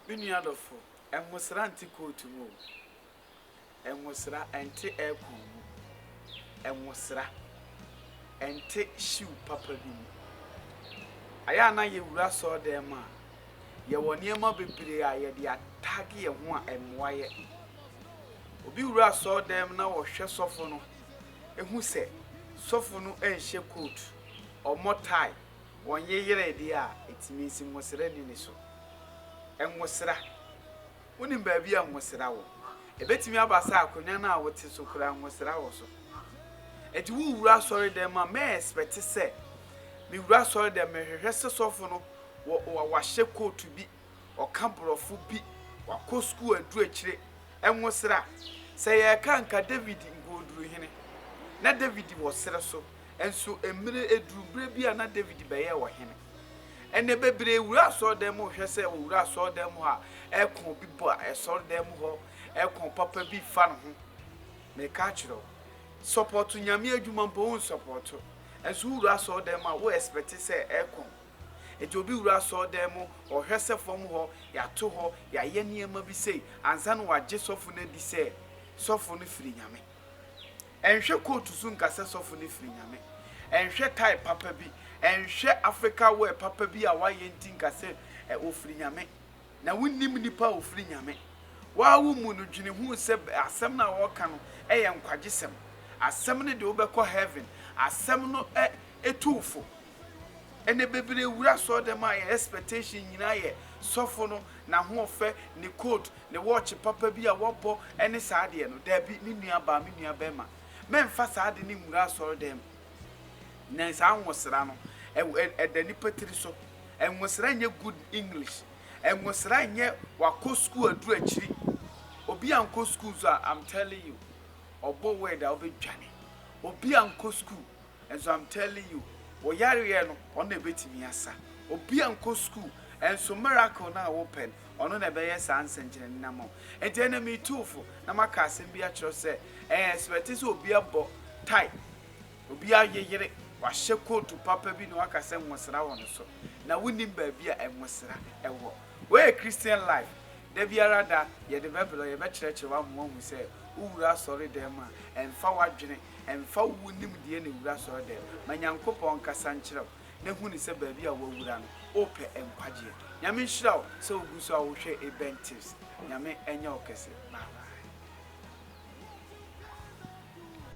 Mini adofo, enwosra anti kotu mu. Enwosra ente eku. Enwosra ente shoe papa bi. Aya na ye wura so dem a. Ye woni ema bebre a ye de atag ye ho a emwa ye. Obi wura so dem na wo hwe sofo no. Ehu se sofo no enhye coat. Omo tie. Wonye yere de a etimi nsi nwosra ni so. Enwosra woni baabi a nwosra wo ebetimi abasa akonya na wote so kura nwosra wo so eti wu wura sorry dem a me expect say me wura sorry dem me hwehwe se sofo no wa hye coat bi o kambrofo bi wa ko school adu akire enwosra se ye kanka David ngoduru hene na David wo sere so enso emire edurubere bi a na David beye wo hene ene bebre wura so dem hwe se wura so dem ha ekon bi bo a so dem ho ekon papa bi fa no ho me ka kiro support nyame adwuma mpo un support enso wura so dem a wo expect se ekon ejo bi wura so dem o hwe se fom ho ya to ho ya ye niema bi sei ansa no wage sofu na di se sofu no firi nyame enhwe kotu su nkase sofu no firi nyame enhwe tai papa bi enhwe Africa wear papa bi a waye ntinka se ofiri nyame na wonnim nipa ofiri nyame wa wo mu no dwene hu se asem na wo ka no eye nkwagesem asem ne de obekọ heaven asem no etufo ene bebere wura so dem a expectation nyina ye sofo no na ho ofe ne coat ne watch papa bi a wobo ene saade no da bi ni nua ba me nua bema memfa saade ni wura so dem na sa nwosra no edani patri so enwosra nye good English enwosra nye wako school adu akiri obi anko school so I'm telling you obo word a obedwane obi anko school and so I'm telling you wo yare ye no ono ebetimi asa obi anko school and so miracle na open ono na beye sanse ngire nnamo enti na me tufo na maka asem bi a kiro se expect so obi abo tie obi ayeyere wa hye coat papa bi no aka se nwosra won so na wonim baabi a enwosra ewo we Christian life da biara da ye de bebelo ye be kirekire wa mo hu se uwura sori dem a emfa wadwene emfa wonim de ne wura sori dem manyankopon kasa nkyerɛw na hu ni se baabi a wo wura no ope enkwagye nyame nhyiraw se oguso a wo hwe eventives nyame enye okese bye.